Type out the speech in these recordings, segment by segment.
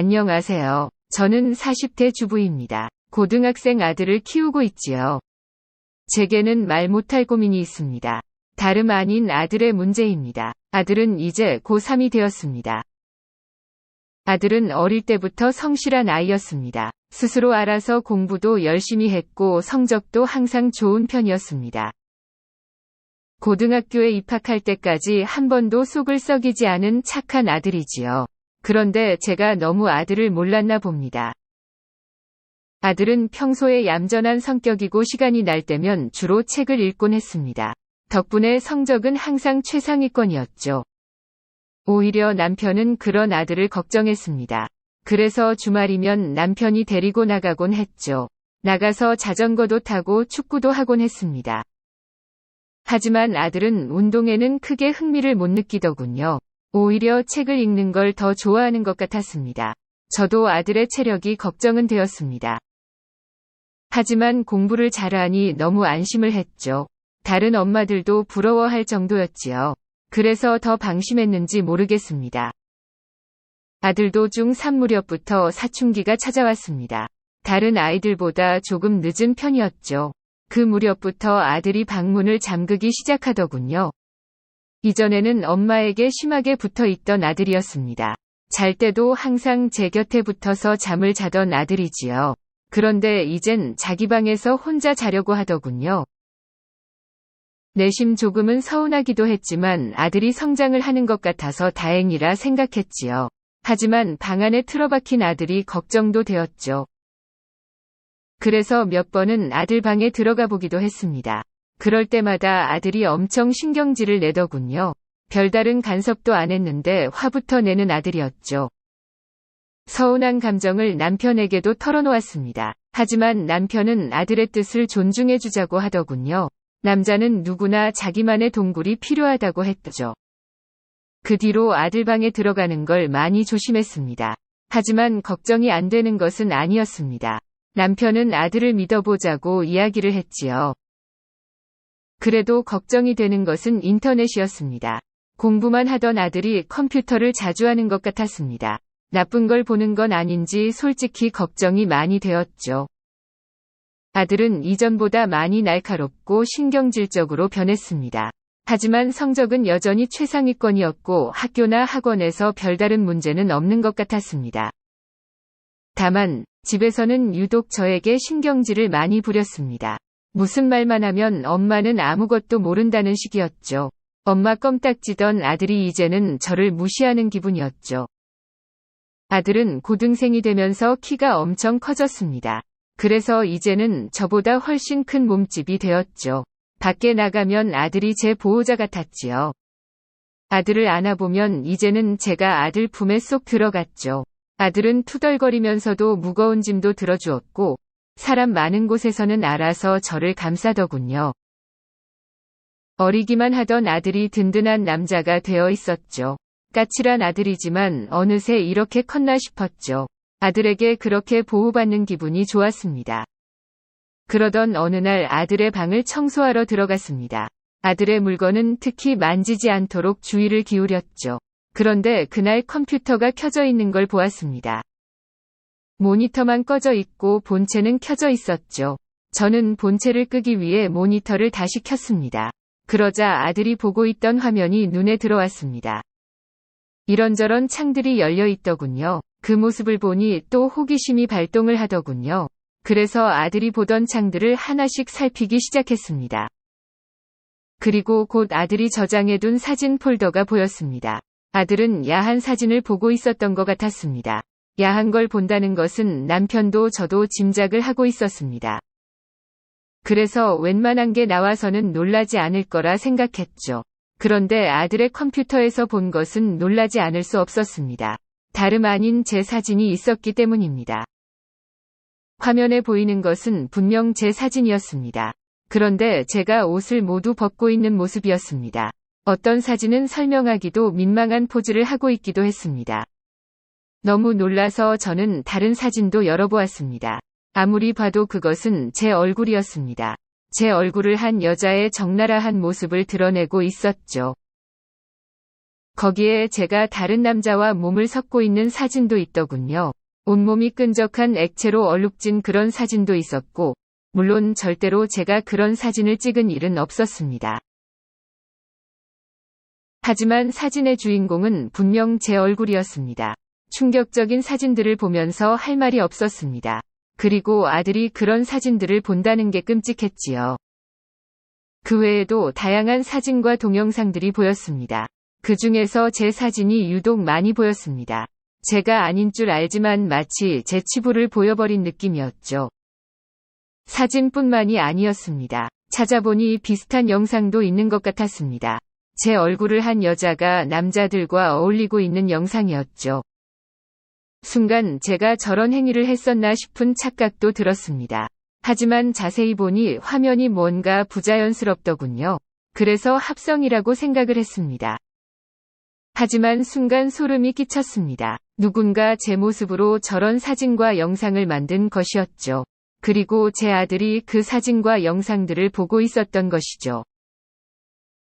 안녕하세요. 저는 40대 주부입니다. 고등학생 아들을 키우고 있지요. 제게는 말 못할 고민이 있습니다. 다름 아닌 아들의 문제입니다. 아들은 이제 고3이 되었습니다. 아들은 어릴 때부터 성실한 아이였습니다. 스스로 알아서 공부도 열심히 했고 성적도 항상 좋은 편이었습니다. 고등학교에 입학할 때까지 한 번도 속을 썩이지 않은 착한 아들이지요. 그런데 제가 너무 아들을 몰랐나 봅니다. 아들은 평소에 얌전한 성격이고 시간이 날 때면 주로 책을 읽곤 했습니다. 덕분에 성적은 항상 최상위권이었죠. 오히려 남편은 그런 아들을 걱정했습니다. 그래서 주말이면 남편이 데리고 나가곤 했죠. 나가서 자전거도 타고 축구도 하곤 했습니다. 하지만 아들은 운동에는 크게 흥미를 못 느끼더군요. 오히려 책을 읽는 걸 더 좋아하는 것 같았습니다. 저도 아들의 체력이 걱정은 되었습니다. 하지만 공부를 잘하니 너무 안심을 했죠. 다른 엄마들도 부러워할 정도였지요. 그래서 더 방심했는지 모르겠습니다. 아들도 중3 무렵부터 사춘기가 찾아왔습니다. 다른 아이들보다 조금 늦은 편이었죠. 그 무렵부터 아들이 방문을 잠그기 시작하더군요. 이전에는 엄마에게 심하게 붙어 있던 아들이었습니다. 잘 때도 항상 제 곁에 붙어서 잠을 자던 아들이지요. 그런데 이젠 자기 방에서 혼자 자려고 하더군요. 내심 조금은 서운하기도 했지만 아들이 성장을 하는 것 같아서 다행이라 생각했지요. 하지만 방 안에 틀어박힌 아들이 걱정도 되었죠. 그래서 몇 번은 아들 방에 들어가 보기도 했습니다. 그럴 때마다 아들이 엄청 신경질을 내더군요. 별다른 간섭도 안 했는데 화부터 내는 아들이었죠. 서운한 감정을 남편에게도 털어놓았습니다. 하지만 남편은 아들의 뜻을 존중해주자고 하더군요. 남자는 누구나 자기만의 동굴이 필요하다고 했죠. 그 뒤로 아들 방에 들어가는 걸 많이 조심했습니다. 하지만 걱정이 안 되는 것은 아니었습니다. 남편은 아들을 믿어보자고 이야기를 했지요. 그래도 걱정이 되는 것은 인터넷이었습니다. 공부만 하던 아들이 컴퓨터를 자주 하는 것 같았습니다. 나쁜 걸 보는 건 아닌지 솔직히 걱정이 많이 되었죠. 아들은 이전보다 많이 날카롭고 신경질적으로 변했습니다. 하지만 성적은 여전히 최상위권이었고 학교나 학원에서 별다른 문제는 없는 것 같았습니다. 다만 집에서는 유독 저에게 신경질을 많이 부렸습니다. 무슨 말만 하면 엄마는 아무것도 모른다는 식이었죠. 엄마 껌딱지던 아들이 이제는 저를 무시하는 기분이었죠. 아들은 고등생이 되면서 키가 엄청 커졌습니다. 그래서 이제는 저보다 훨씬 큰 몸집이 되었죠. 밖에 나가면 아들이 제 보호자 같았지요. 아들을 안아보면 이제는 제가 아들 품에 쏙 들어갔죠. 아들은 투덜거리면서도 무거운 짐도 들어주었고 사람 많은 곳에서는 알아서 저를 감싸더군요. 어리기만 하던 아들이 든든한 남자가 되어 있었죠. 까칠한 아들이지만 어느새 이렇게 컸나 싶었죠. 아들에게 그렇게 보호받는 기분이 좋았습니다. 그러던 어느 날 아들의 방을 청소하러 들어갔습니다. 아들의 물건은 특히 만지지 않도록 주의를 기울였죠. 그런데 그날 컴퓨터가 켜져 있는 걸 보았습니다. 모니터만 꺼져 있고 본체는 켜져 있었죠. 저는 본체를 끄기 위해 모니터를 다시 켰습니다. 그러자 아들이 보고 있던 화면이 눈에 들어왔습니다. 이런저런 창들이 열려 있더군요. 그 모습을 보니 또 호기심이 발동을 하더군요. 그래서 아들이 보던 창들을 하나씩 살피기 시작했습니다. 그리고 곧 아들이 저장해둔 사진 폴더가 보였습니다. 아들은 야한 사진을 보고 있었던 것 같았습니다. 야한 걸 본다는 것은 남편도 저도 짐작을 하고 있었습니다. 그래서 웬만한 게 나와서는 놀라지 않을 거라 생각했죠. 그런데 아들의 컴퓨터에서 본 것은 놀라지 않을 수 없었습니다. 다름 아닌 제 사진이 있었기 때문입니다. 화면에 보이는 것은 분명 제 사진이었습니다. 그런데 제가 옷을 모두 벗고 있는 모습이었습니다. 어떤 사진은 설명하기도 민망한 포즈를 하고 있기도 했습니다. 너무 놀라서 저는 다른 사진도 열어보았습니다. 아무리 봐도 그것은 제 얼굴이었습니다. 제 얼굴을 한 여자의 적나라한 모습을 드러내고 있었죠. 거기에 제가 다른 남자와 몸을 섞고 있는 사진도 있더군요. 온몸이 끈적한 액체로 얼룩진 그런 사진도 있었고, 물론 절대로 제가 그런 사진을 찍은 일은 없었습니다. 하지만 사진의 주인공은 분명 제 얼굴이었습니다. 충격적인 사진들을 보면서 할 말이 없었습니다. 그리고 아들이 그런 사진들을 본다는 게 끔찍했지요. 그 외에도 다양한 사진과 동영상들이 보였습니다. 그 중에서 제 사진이 유독 많이 보였습니다. 제가 아닌 줄 알지만 마치 제 치부를 보여버린 느낌이었죠. 사진뿐만이 아니었습니다. 찾아보니 비슷한 영상도 있는 것 같았습니다. 제 얼굴을 한 여자가 남자들과 어울리고 있는 영상이었죠. 순간 제가 저런 행위를 했었나 싶은 착각도 들었습니다. 하지만 자세히 보니 화면이 뭔가 부자연스럽더군요. 그래서 합성이라고 생각을 했습니다. 하지만 순간 소름이 끼쳤습니다. 누군가 제 모습으로 저런 사진과 영상을 만든 것이었죠. 그리고 제 아들이 그 사진과 영상들을 보고 있었던 것이죠.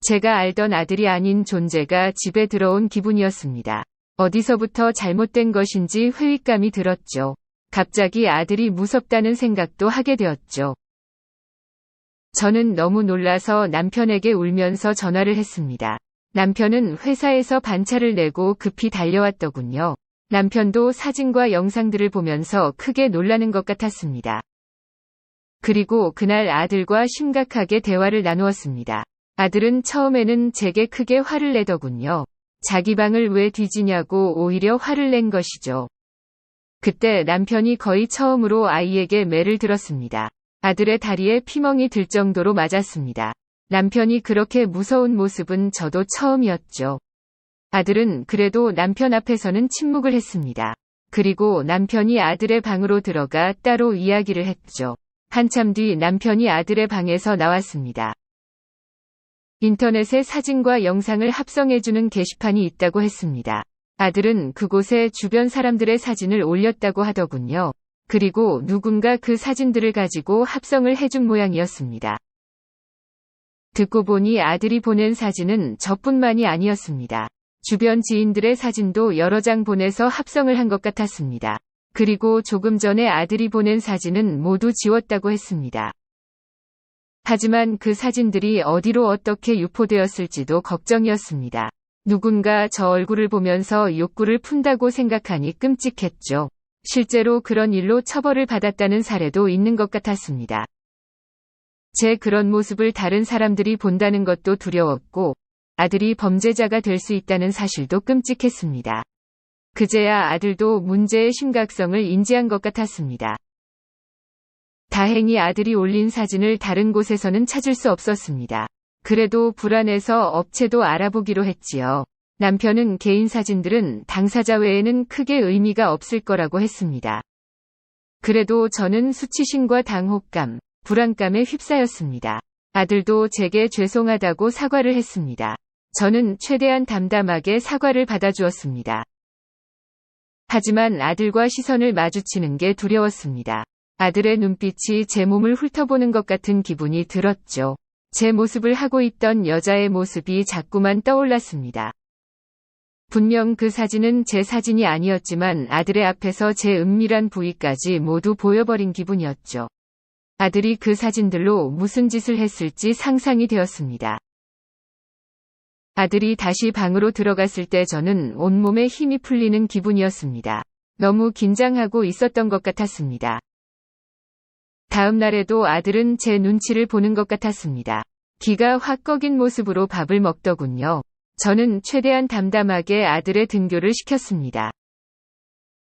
제가 알던 아들이 아닌 존재가 집에 들어온 기분이었습니다. 어디서부터 잘못된 것인지 회의감이 들었죠. 갑자기 아들이 무섭다는 생각도 하게 되었죠. 저는 너무 놀라서 남편에게 울면서 전화를 했습니다. 남편은 회사에서 반차를 내고 급히 달려왔더군요. 남편도 사진과 영상들을 보면서 크게 놀라는 것 같았습니다. 그리고 그날 아들과 심각하게 대화를 나누었습니다. 아들은 처음에는 제게 크게 화를 내더군요. 자기 방을 왜 뒤지냐고 오히려 화를 낸 것이죠. 그때 남편이 거의 처음으로 아이에게 매를 들었습니다. 아들의 다리에 피멍이 들 정도로 맞았습니다. 남편이 그렇게 무서운 모습은 저도 처음이었죠. 아들은 그래도 남편 앞에서는 침묵을 했습니다. 그리고 남편이 아들의 방으로 들어가 따로 이야기를 했죠. 한참 뒤 남편이 아들의 방에서 나왔습니다. 인터넷에 사진과 영상을 합성해주는 게시판이 있다고 했습니다. 아들은 그곳에 주변 사람들의 사진을 올렸다고 하더군요. 그리고 누군가 그 사진들을 가지고 합성을 해준 모양이었습니다. 듣고 보니 아들이 보낸 사진은 저뿐만이 아니었습니다. 주변 지인들의 사진도 여러 장 보내서 합성을 한 것 같았습니다. 그리고 조금 전에 아들이 보낸 사진은 모두 지웠다고 했습니다. 하지만 그 사진들이 어디로 어떻게 유포되었을지도 걱정이었습니다. 누군가 저 얼굴을 보면서 욕구를 푼다고 생각하니 끔찍했죠. 실제로 그런 일로 처벌을 받았다는 사례도 있는 것 같았습니다. 제 그런 모습을 다른 사람들이 본다는 것도 두려웠고, 아들이 범죄자가 될 수 있다는 사실도 끔찍했습니다. 그제야 아들도 문제의 심각성을 인지한 것 같았습니다. 다행히 아들이 올린 사진을 다른 곳에서는 찾을 수 없었습니다. 그래도 불안해서 업체도 알아보기로 했지요. 남편은 개인 사진들은 당사자 외에는 크게 의미가 없을 거라고 했습니다. 그래도 저는 수치심과 당혹감, 불안감에 휩싸였습니다. 아들도 제게 죄송하다고 사과를 했습니다. 저는 최대한 담담하게 사과를 받아주었습니다. 하지만 아들과 시선을 마주치는 게 두려웠습니다. 아들의 눈빛이 제 몸을 훑어보는 것 같은 기분이 들었죠. 제 모습을 하고 있던 여자의 모습이 자꾸만 떠올랐습니다. 분명 그 사진은 제 사진이 아니었지만 아들의 앞에서 제 은밀한 부위까지 모두 보여버린 기분이었죠. 아들이 그 사진들로 무슨 짓을 했을지 상상이 되었습니다. 아들이 다시 방으로 들어갔을 때 저는 온몸에 힘이 풀리는 기분이었습니다. 너무 긴장하고 있었던 것 같았습니다. 다음 날에도 아들은 제 눈치를 보는 것 같았습니다. 기가 확 꺾인 모습으로 밥을 먹더군요. 저는 최대한 담담하게 아들의 등교를 시켰습니다.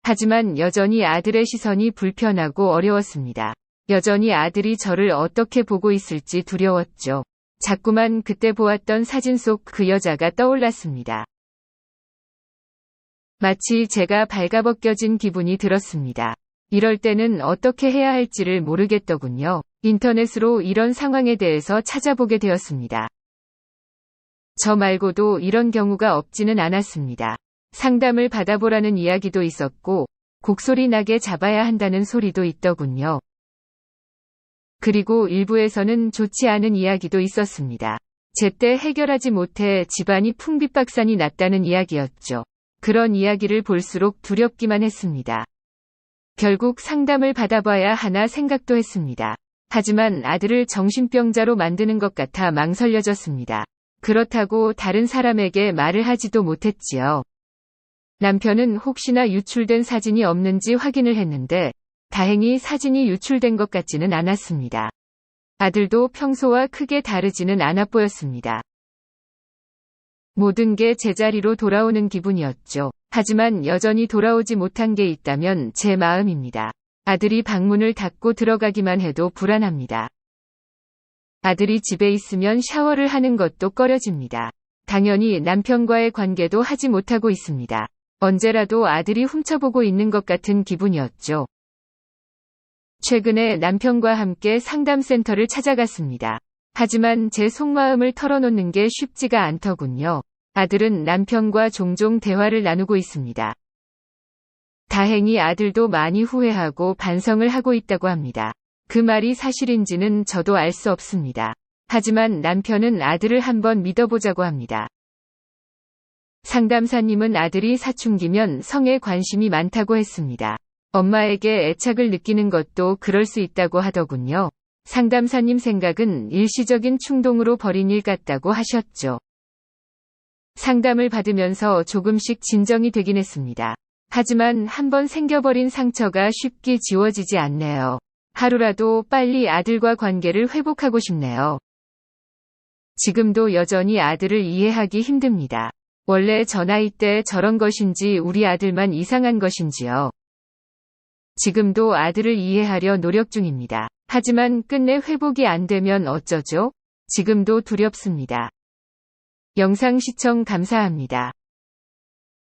하지만 여전히 아들의 시선이 불편하고 어려웠습니다. 여전히 아들이 저를 어떻게 보고 있을지 두려웠죠. 자꾸만 그때 보았던 사진 속 그 여자가 떠올랐습니다. 마치 제가 발가벗겨진 기분이 들었습니다. 이럴 때는 어떻게 해야 할지를 모르겠더군요. 인터넷으로 이런 상황에 대해서 찾아보게 되었습니다. 저 말고도 이런 경우가 없지는 않았습니다. 상담을 받아보라는 이야기도 있었고, 곡소리 나게 잡아야 한다는 소리도 있더군요. 그리고 일부에서는 좋지 않은 이야기도 있었습니다. 제때 해결하지 못해 집안이 풍비박산이 났다는 이야기였죠. 그런 이야기를 볼수록 두렵기만 했습니다. 결국 상담을 받아봐야 하나 생각도 했습니다. 하지만 아들을 정신병자로 만드는 것 같아 망설여졌습니다. 그렇다고 다른 사람에게 말을 하지도 못했지요. 남편은 혹시나 유출된 사진이 없는지 확인을 했는데 다행히 사진이 유출된 것 같지는 않았습니다. 아들도 평소와 크게 다르지는 않아 보였습니다. 모든 게 제자리로 돌아오는 기분이었죠. 하지만 여전히 돌아오지 못한 게 있다면 제 마음입니다. 아들이 방문을 닫고 들어가기만 해도 불안합니다. 아들이 집에 있으면 샤워를 하는 것도 꺼려집니다. 당연히 남편과의 관계도 하지 못하고 있습니다. 언제라도 아들이 훔쳐보고 있는 것 같은 기분이었죠. 최근에 남편과 함께 상담센터를 찾아갔습니다. 하지만 제 속마음을 털어놓는 게 쉽지가 않더군요. 아들은 남편과 종종 대화를 나누고 있습니다. 다행히 아들도 많이 후회하고 반성을 하고 있다고 합니다. 그 말이 사실인지는 저도 알 수 없습니다. 하지만 남편은 아들을 한번 믿어보자고 합니다. 상담사님은 아들이 사춘기면 성에 관심이 많다고 했습니다. 엄마에게 애착을 느끼는 것도 그럴 수 있다고 하더군요. 상담사님 생각은 일시적인 충동으로 벌인 일 같다고 하셨죠. 상담을 받으면서 조금씩 진정이 되긴 했습니다. 하지만 한번 생겨버린 상처가 쉽게 지워지지 않네요. 하루라도 빨리 아들과 관계를 회복하고 싶네요. 지금도 여전히 아들을 이해하기 힘듭니다. 원래 저 나이 때 저런 것인지 우리 아들만 이상한 것인지요. 지금도 아들을 이해하려 노력 중입니다. 하지만 끝내 회복이 안 되면 어쩌죠? 지금도 두렵습니다. 영상 시청 감사합니다.